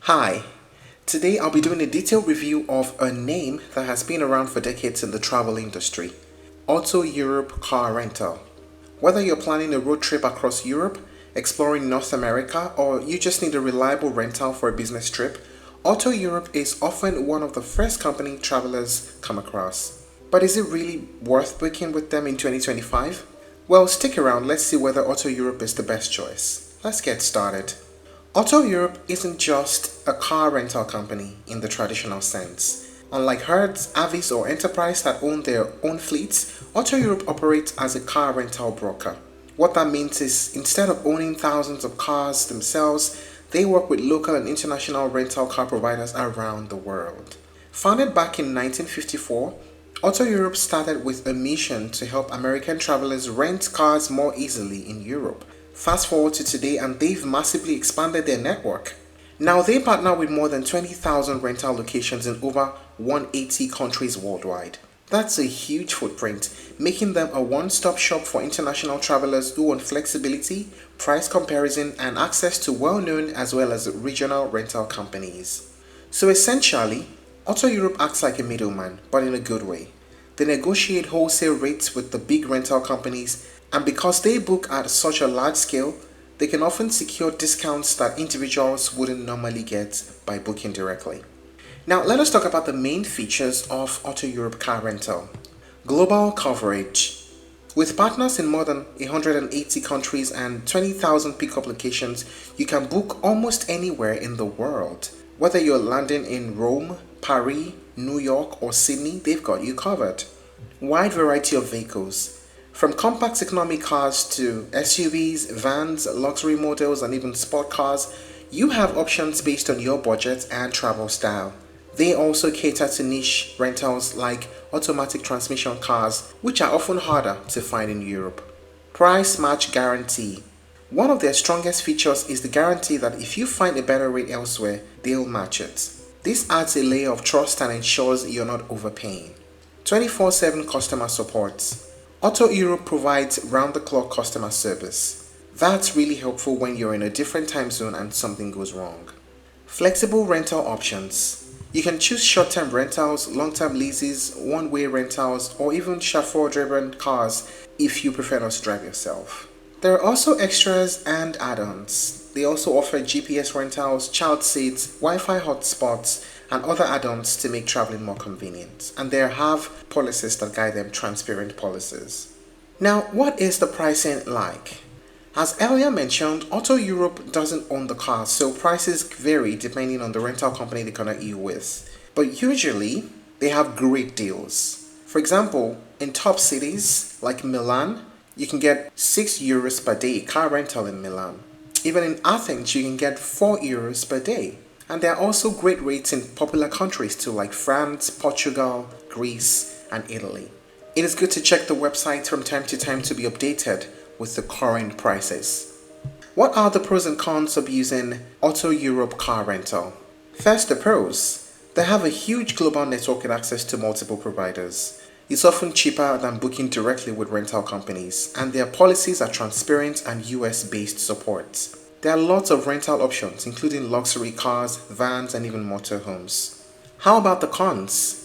Hi, today I'll be doing a detailed review of a name that has been around for decades in the travel industry, Auto Europe Car Rental. Whether you're planning a road trip across Europe, exploring North America, or you just need a reliable rental for a business trip, Auto Europe is often one of the first company travelers come across. But is it really worth booking with them in 2025? Well, stick around, let's see whether Auto Europe is the best choice. Let's get started. Auto Europe isn't just a car rental company in the traditional sense. Unlike Hertz, Avis, or Enterprise that own their own fleets, Auto Europe operates as a car rental broker. What that means is instead of owning thousands of cars themselves, they work with local and international rental car providers around the world. Founded back in 1954, Auto Europe started with a mission to help American travelers rent cars more easily in Europe. Fast forward to today and they've massively expanded their network. Now they partner with more than 20,000 rental locations in over 180 countries worldwide. That's a huge footprint, making them a one-stop shop for international travelers who want flexibility, price comparison, and access to well-known as well as regional rental companies. So essentially, Auto Europe acts like a middleman, but in a good way. They negotiate wholesale rates with the big rental companies, and because they book at such a large scale, they can often secure discounts that individuals wouldn't normally get by booking directly. Now, let us talk about the main features of Auto Europe Car Rental. Global coverage. With partners in more than 180 countries and 20,000 pickup locations, you can book almost anywhere in the world. Whether you're landing in Rome, Paris, New York, or Sydney, they've got you covered. Wide variety of vehicles. From compact economy cars to SUVs, vans, luxury models, and even sport cars, you have options based on your budget and travel style. They also cater to niche rentals like automatic transmission cars, which are often harder to find in Europe. Price match guarantee. One of their strongest features is the guarantee that if you find a better rate elsewhere, they'll match it. This adds a layer of trust and ensures you're not overpaying. 24/7 customer support. Auto Europe provides round-the-clock customer service. That's really helpful when you're in a different time zone and something goes wrong. Flexible rental options. You can choose short-term rentals, long-term leases, one-way rentals, or even chauffeur-driven cars if you prefer not to drive yourself. There are also extras and add-ons. They also offer GPS rentals, child seats, Wi-Fi hotspots, and other add-ons to make traveling more convenient. And they have policies that guide them, transparent policies. Now, what is the pricing like? As earlier mentioned, Auto Europe doesn't own the car, so prices vary depending on the rental company they connect you with. But usually, they have great deals. For example, in top cities like Milan, you can get €6 per day car rental in Milan. Even in Athens, you can get €4 per day. And there are also great rates in popular countries too, like France, Portugal, Greece, and Italy. It is good to check the website from time to time to be updated with the current prices. What are the pros and cons of using Auto Europe Car Rental? First, the pros. They have a huge global network with access to multiple providers. It's often cheaper than booking directly with rental companies, and their policies are transparent and US-based support. There are lots of rental options, including luxury cars, vans, and even motorhomes. How about the cons?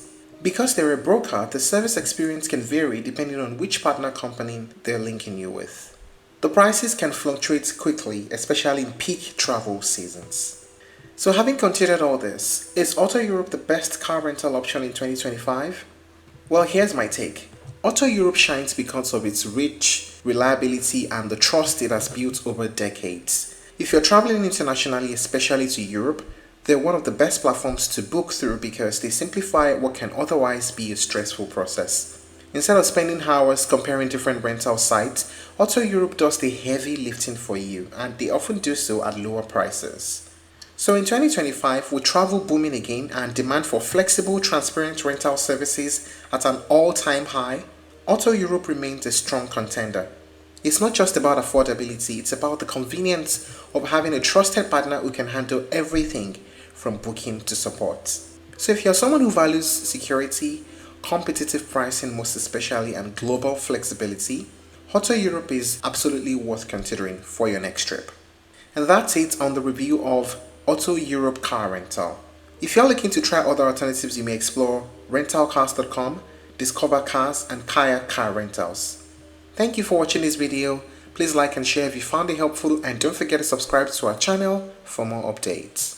Because they're a broker, the service experience can vary depending on which partner company they're linking you with. The prices can fluctuate quickly, especially in peak travel seasons. So having considered all this, is Auto Europe the best car rental option in 2025? Well, here's my take. Auto Europe shines because of its rich reliability and the trust it has built over decades. If you're traveling internationally, especially to Europe, they're one of the best platforms to book through because they simplify what can otherwise be a stressful process. Instead of spending hours comparing different rental sites, Auto Europe does the heavy lifting for you, and they often do so at lower prices. So in 2025, with travel booming again and demand for flexible, transparent rental services at an all-time high, Auto Europe remains a strong contender. It's not just about affordability, it's about the convenience of having a trusted partner who can handle everything from booking to support. So if you're someone who values security, competitive pricing most especially, and global flexibility, Auto Europe is absolutely worth considering for your next trip. And that's it on the review of Auto Europe Car Rental. If you're looking to try other alternatives, you may explore rentalcars.com, Discover Cars, and Kayak Car Rentals. Thank you for watching this video. Please like and share if you found it helpful, and don't forget to subscribe to our channel for more updates.